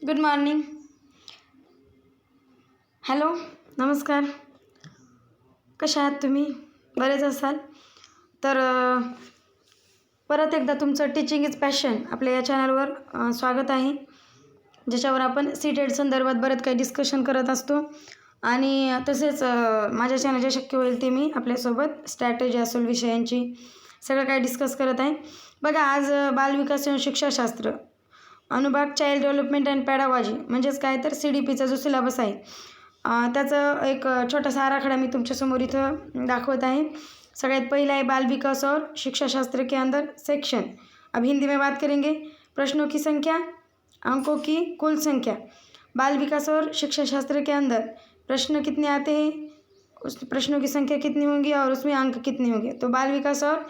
Good morning. Hello, नमस्कार. कशा आहात तुम्ही? बरेच असाल तर परत एकदा तुमचं टीचिंग इज पॅशन आपल्या या चॅनलवर स्वागत आहे, ज्याच्यावर आपण सीटेड संदर्भात बरंच काही डिस्कशन करत असतो. आणि तसेच माझ्या चॅनल जे शक्य होईल ते मी आपल्यासोबत स्ट्रॅटेजी असेल विषयांची सगळं काही डिस्कस करत आहे. बघा, आज बालविकास आणि शिक्षाशास्त्र अनुभाग चाइल्ड डेव्हलपमेंट अँड पॅडागॉजी म्हणजेच काय तर CDPचा जो सिलेबस आहे त्याचं एक छोटासा आराखडा मी तुमच्यासमोर इथं दाखवत आहे. सगळ्यात पहिला है बाल विकास और शिक्षाशास्त्र के अंदर सेक्शन. अब हिंदी में बात करेंगे. प्रश्नों की संख्या, अंकों की कुल संख्या. बाल विकास और शिक्षाशास्त्र के अंदर प्रश्न कितने आते हैं, उस प्रश्नों की संख्या कितनी होंगी और उसमें अंक कितने होंगे. तो बाल विकास और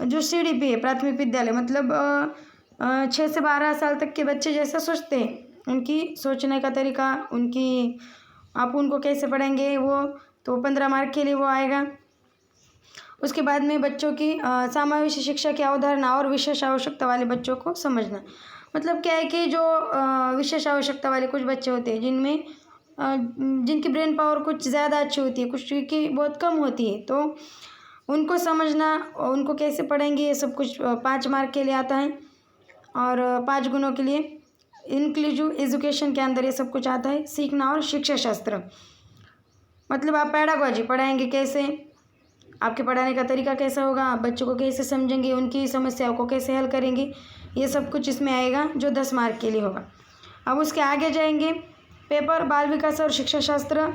जो CDP है प्राथमिक विद्यालय, मतलब 6 से 12 साल तक के बच्चे जैसा सोचते हैं, उनकी सोचने का तरीका, उनकी आप उनको कैसे पढ़ेंगे वो तो 15 मार्क के लिए वो आएगा. उसके बाद में बच्चों की समावेशी शिक्षा की अवधारणा और विशेष आवश्यकता वाले बच्चों को समझना. मतलब क्या है कि जो विशेष आवश्यकता वाले कुछ बच्चे होते हैं जिनमें जिनकी ब्रेन पावर कुछ ज़्यादा अच्छी होती है, कुछ की बहुत कम होती है, तो उनको समझना, उनको कैसे पढ़ेंगे, ये सब कुछ 5 मार्क के लिए आता है. और 5 गुणों के लिए इंक्लूसिव एजुकेशन के अंदर ये सब कुछ आता है, सीखना और शिक्षाशास्त्र. मतलब आप पैडागॉजी पढ़ाएंगे कैसे, आपके पढ़ाने का तरीका कैसा होगा, आप बच्चों को कैसे समझेंगे, उनकी समस्याओं को कैसे हल करेंगे, ये सब कुछ इसमें आएगा जो 10 मार्क के लिए होगा. अब उसके आगे जाएंगे पेपर बाल विकास और शिक्षाशास्त्र,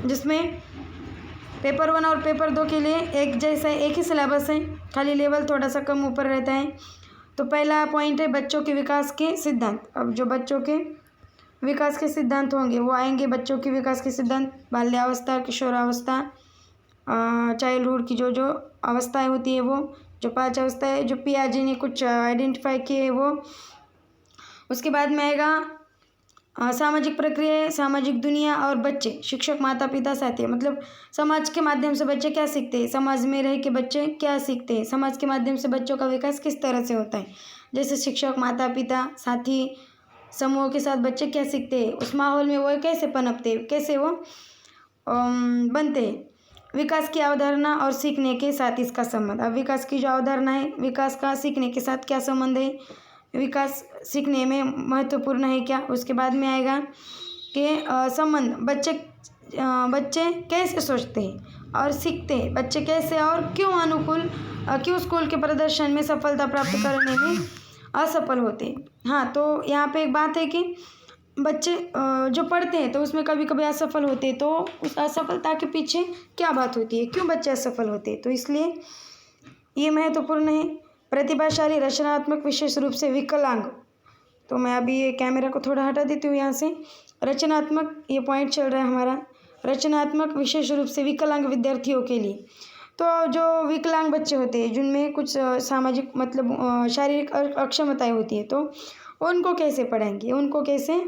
जिसमें पेपर 1 और पेपर 2 के लिए एक जैसा एक ही सिलेबस है, खाली लेवल थोड़ा सा कम ऊपर रहता है. तो पहला पॉइंट है बच्चों के विकास के सिद्धांत. अब जो बच्चों के विकास के सिद्धांत होंगे वो आएंगे. बच्चों के विकास के सिद्धांत बाल्यावस्था, किशोरावस्था, चाइल्डहुड की जो जो अवस्थाएं होती है वो, जो 5 अवस्थाएं जो पियाजे ने कुछ आइडेंटिफाई किए है वो. उसके बाद में आएगा सामाजिक प्रक्रिया, सामाजिक दुनिया और बच्चे, शिक्षक, माता पिता, साथी. मतलब समाज के माध्यम से बच्चे क्या सीखते हैं, समाज में रह के बच्चे क्या सीखते हैं, समाज के माध्यम से बच्चों का विकास किस तरह से होता है. जैसे शिक्षक, माता पिता, साथी, समूह के साथ बच्चे क्या सीखते हैं, उस माहौल में वो कैसे पनपते हैं, कैसे वो बनते हैं. विकास की अवधारणा और सीखने के साथ इसका संबंध. अब विकास की जो अवधारणा है, विकास का सीखने के साथ क्या संबंध है, विकास सीखने में महत्वपूर्ण है क्या. उसके बाद में आएगा कि संबंध बच्चे कैसे सोचते हैं और सीखते हैं, बच्चे कैसे और क्यों क्यों स्कूल के प्रदर्शन में सफलता प्राप्त करने में असफल होते हैं. हाँ, तो यहाँ पे एक बात है कि बच्चे जो पढ़ते हैं तो उसमें कभी कभी असफल होते हैं, तो उस असफलता के पीछे क्या बात होती है, क्यों बच्चे असफल होते हैं, तो इसलिए ये महत्वपूर्ण है. प्रतिभाशाली, रचनात्मक, विशेष रूप से विकलांग. तो मैं अभी ये कैमरा को थोड़ा हटा देती हूँ यहाँ से. रचनात्मक, ये पॉइंट चल रहा है हमारा, रचनात्मक विशेष रूप से विकलांग विद्यार्थियों के लिए. तो जो विकलांग बच्चे होते हैं जिनमें कुछ सामाजिक मतलब शारीरिक अक्षमताएं होती है, तो उनको कैसे पढ़ाएंगे, उनको कैसे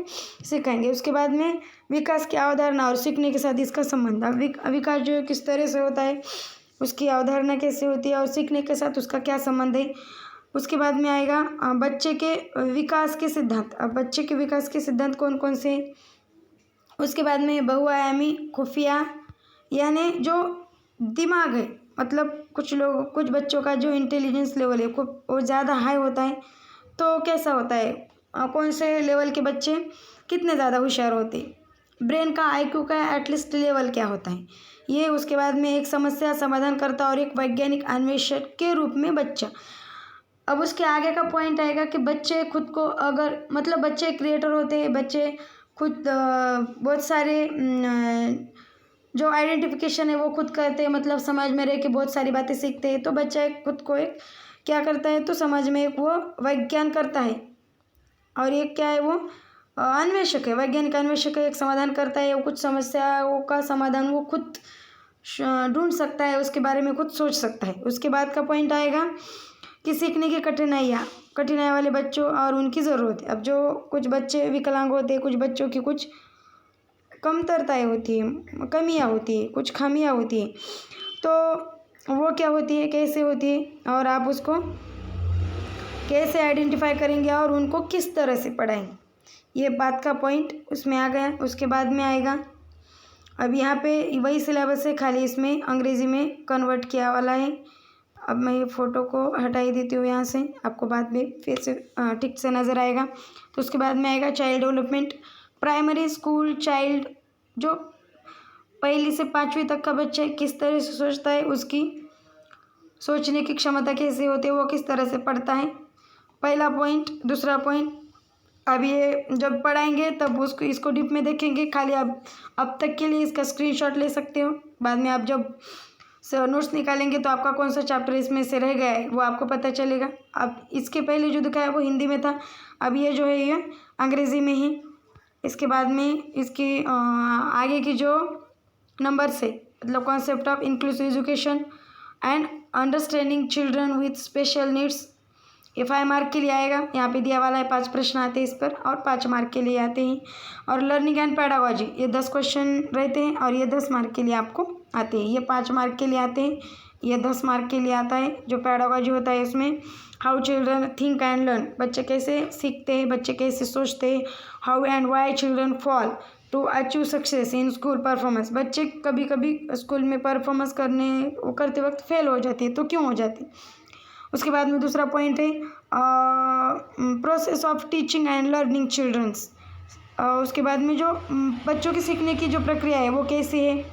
सिखाएंगे. उसके बाद में विकास की अवधारणा और सीखने के साथ इसका संबंध. अब विकास जो किस तरह से होता है, उसकी अवधारणा कैसे होती है और सीखने के साथ उसका क्या संबंध है. उसके बाद में आएगा बच्चे के विकास के सिद्धांत. अब बच्चे के विकास के सिद्धांत कौन कौन से. उसके बाद में बहुआयामी, खुफिया, यानी जो दिमाग है, मतलब कुछ बच्चों का जो इंटेलिजेंस लेवल है वो ज़्यादा हाई होता है. तो कैसा होता है, कौन से लेवल के बच्चे कितने ज़्यादा होशियार होते हैं, ब्रेन का IQ का एटलीस्ट लेवल क्या होता है ये. उसके बाद में एक समस्या समाधान करता और एक वैज्ञानिक अन्वेषक के रूप में बच्चा. अब उसके आगे का पॉइंट आएगा कि बच्चे खुद को अगर मतलब बच्चे क्रिएटर होते हैं, बच्चे खुद बहुत सारे जो आइडेंटिफिकेशन है वो खुद करते हैं, मतलब समाज में रह के बहुत सारी बातें सीखते हैं. तो बच्चा खुद को एक क्या करता है, तो समाज में एक वो वैज्ञान करता है, और एक क्या है वो अन्वेषक है, वैज्ञानिक अन्वेषक है, एक समाधान करता है. वो कुछ समस्याओं का समाधान वो खुद ढूंढ सकता है, उसके बारे में खुद सोच सकता है. उसके बाद का पॉइंट आएगा कि सीखने की कठिनाई वाले बच्चों और उनकी ज़रूरत है. अब जो कुछ बच्चे विकलांग होते हैं, कुछ बच्चों की कुछ कमतरताएँ होती हैं, कमियाँ होती है, कुछ खामियाँ होती हैं, तो वो क्या होती है, कैसे होती है, और आप उसको कैसे आइडेंटिफाई करेंगे और उनको किस तरह से पढ़ाएंगे. ये बात का पॉइंट उसमें आ गया। उसके बाद में आएगा, अब यहाँ पे वही सिलेबस है, खाली इसमें अंग्रेज़ी में कन्वर्ट किया वाला है। अब मैं ये फ़ोटो को हटा ही देती हूँ यहाँ से, आपको बाद में फिर से ठीक से नज़र आएगा। तो उसके बाद में आएगा child development, primary school child, जो 1 से 5वीं तक का बच्चा किस तरह से सोचता है, उसकी सोचने की क्षमता कैसे होती है, वो किस तरह से पढ़ता है, पहला पॉइंट। दूसरा पॉइंट, अब ये जब पढ़ाएंगे तब इसको डीप में देखेंगे। खाली अब तक के लिए इसका स्क्रीनशॉट ले सकते हो, बाद में आप जब नोट्स निकालेंगे तो आपका कौन सा चैप्टर इसमें से रह गया है वो आपको पता चलेगा। अब इसके पहले जो दिखाया वो हिंदी में था, अब ये जो है ये अंग्रेज़ी में ही। इसके बाद में इसकी आगे की जो नंबर से, मतलब concept of inclusive education and understanding children with special needs, ये 5 मार्क के लिए आएगा। यहाँ पे दिया वाला है 5 प्रश्न आते हैं इस पर, और 5 मार्क के लिए आते हैं। और लर्निंग एंड पेडागोजी, ये 10 क्वेश्चन रहते हैं और ये 10 मार्क के लिए आपको आते हैं। ये 5 मार्क के लिए आते हैं, ये 10 मार्क के लिए आता है। जो पेडागोजी होता है इसमें how children think and learn, बच्चे कैसे सीखते हैं, बच्चे कैसे सोचते हैं। How and why children fall to achieve success in school performance, बच्चे कभी कभी स्कूल में परफॉर्मेंस करते वक्त फेल हो जाती है, तो क्यों हो जाती है। उसके बाद में दूसरा पॉइंट है process of teaching and learning childrens, उसके बाद में जो बच्चों की सीखने की जो प्रक्रिया है वो कैसी है,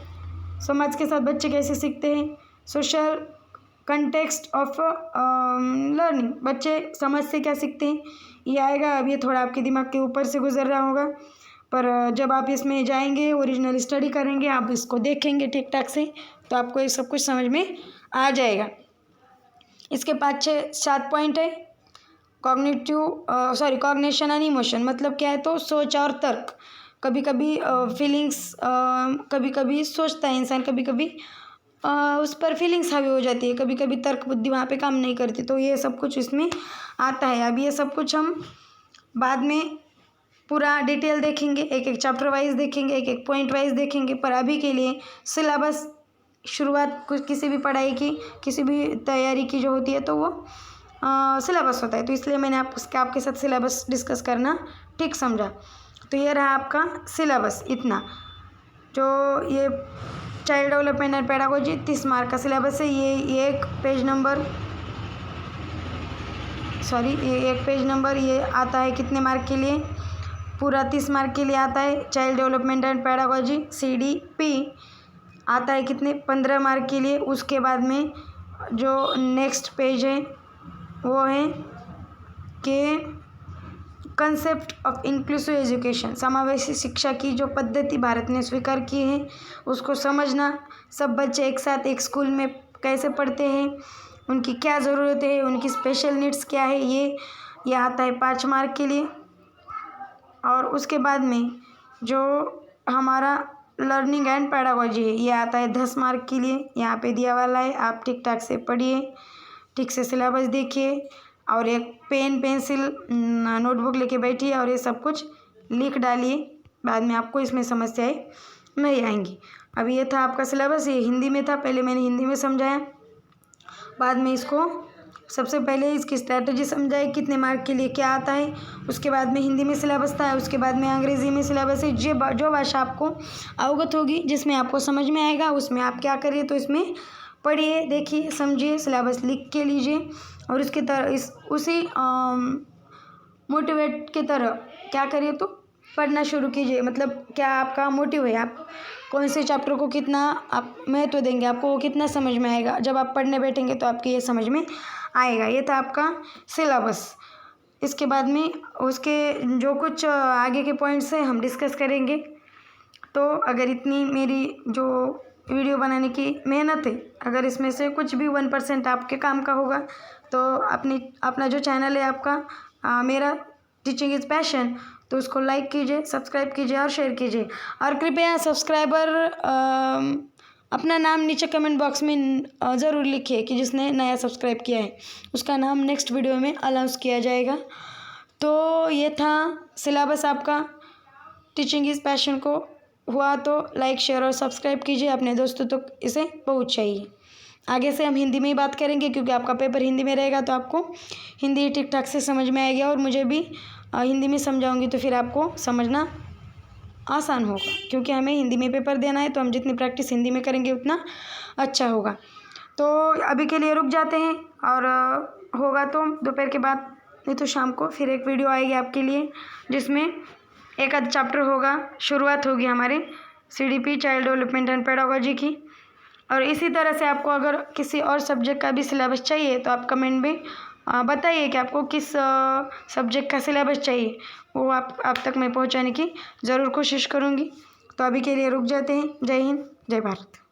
समाज के साथ बच्चे कैसे सीखते हैं, सोशल कंटेक्स्ट ऑफ लर्निंग, बच्चे समाज से क्या सीखते हैं, ये आएगा। अब ये थोड़ा आपके दिमाग के ऊपर से गुजर रहा होगा, पर जब आप इसमें जाएंगे, ओरिजिनल स्टडी करेंगे, आप इसको देखेंगे ठीक ठाक से, तो आपको ये सब कुछ समझ में आ जाएगा। इसके 5, 6, 7 पॉइंट है। कॉग्निशन एंड इमोशन, मतलब क्या है, तो सोच और तर्क। कभी कभी फीलिंग्स, कभी कभी सोचता है इंसान, कभी कभी उस पर फीलिंग्स हावी हो जाती है, कभी कभी तर्क बुद्धि वहाँ पे काम नहीं करती, तो ये सब कुछ इसमें आता है। अब ये सब कुछ हम बाद में पूरा डिटेल देखेंगे, एक एक चैप्टर वाइज देखेंगे, एक एक पॉइंट वाइज देखेंगे, पर अभी के लिए सिलेबस, शुरुआत कुछ किसी भी पढ़ाई की, किसी भी तैयारी की जो होती है, तो वो सिलेबस होता है, तो इसलिए मैंने आपके साथ सिलेबस डिस्कस करना ठीक समझा। तो ये रहा आपका सिलेबस, इतना जो ये child development and pedagogy 30 mark का सिलेबस है। ये एक पेज नंबर ये आता है कितने मार्क के लिए, पूरा 30 मार्क के लिए आता है। Child development and pedagogy CDP आता है कितने, 15 मार्क के लिए। उसके बाद में जो नेक्स्ट पेज है वो है कि कंसेप्ट ऑफ इंक्लूसिव एजुकेशन, समावेशी शिक्षा की जो पद्धति भारत ने स्वीकार की है उसको समझना। सब बच्चे एक साथ एक स्कूल में कैसे पढ़ते हैं, उनकी क्या ज़रूरत है, उनकी स्पेशल नीड्स क्या है, ये आता है 5 मार्क के लिए। और उसके बाद में जो हमारा लर्निंग एंड पेडागोजी है ये आता है 10 मार्क के लिए। यहाँ पे दिया वाला है, आप ठीक ठाक से पढ़िए, ठीक से सिलेबस देखिए, और एक पेन पेंसिल नोटबुक लेके बैठिए और ये सब कुछ लिख डालिए, बाद में आपको इसमें समस्याएं नहीं आएंगी। अब ये था आपका सिलेबस, ये हिंदी में था, पहले मैंने हिंदी में समझाया, बाद में इसको सबसे पहले इसकी स्ट्रैटेजी समझाई, कितने मार्क के लिए क्या आता है। उसके बाद में हिंदी में सिलेबस था, उसके बाद में अंग्रेज़ी में सिलेबस है। जो भाषा आपको अवगत होगी, जिसमें आपको समझ में आएगा, उसमें आप क्या करिए, तो इसमें पढ़िए, देखिए, समझिए, सिलेबस लिख के लीजिए, और इसके तरह उसी मोटिवेट की तरह क्या करिए, तो पढ़ना शुरू कीजिए। मतलब क्या आपका मोटिव है, आप कौन से चैप्टर को कितना आप महत्व देंगे, आपको वो कितना समझ में आएगा। जब आप पढ़ने बैठेंगे तो आपके ये समझ में आएगा। ये था आपका सिलेबस। इसके बाद में उसके जो कुछ आगे के पॉइंट्स हैं हम डिस्कस करेंगे। तो अगर इतनी मेरी जो वीडियो बनाने की मेहनत है, अगर इसमें से कुछ भी 1% आपके काम का होगा, तो अपना जो चैनल है आपका मेरा टीचिंग इज़ पैशन, तो उसको लाइक कीजिए, सब्सक्राइब कीजिए और शेयर कीजिए। और कृपया सब्सक्राइबर अपना नाम नीचे कमेंट बॉक्स में ज़रूर लिखिए कि जिसने नया सब्सक्राइब किया है, उसका नाम नेक्स्ट वीडियो में अनाउंस किया जाएगा। तो ये था सिलेबस आपका। टीचिंग इज़ पैशन को हुआ तो लाइक, शेयर और सब्सक्राइब कीजिए, अपने दोस्तों तक इसे पहुँचाइए। आगे से हम हिंदी में ही बात करेंगे, क्योंकि आपका पेपर हिंदी में रहेगा, तो आपको हिंदी ठीक ठाक से समझ में आएगी और मुझे भी हिंदी में समझाऊंगी तो फिर आपको समझना आसान होगा, क्योंकि हमें हिंदी में पेपर देना है, तो हम जितनी प्रैक्टिस हिंदी में करेंगे उतना अच्छा होगा। तो अभी के लिए रुक जाते हैं, और होगा तो दोपहर के बाद, नहीं तो शाम को फिर एक वीडियो आएगी आपके लिए, जिसमें एक आध चैप्टर होगा, शुरुआत होगी हमारे CDP child development and pedagogy की। और इसी तरह से आपको अगर किसी और सब्जेक्ट का भी सिलेबस चाहिए तो आप कमेंट में बताइए कि आपको किस सब्जेक्ट का सिलेबस चाहिए, वो आप तक मैं पहुंचाने की ज़रूर कोशिश करूंगी। तो अभी के लिए रुक जाते हैं। जय हिंद, जय भारत।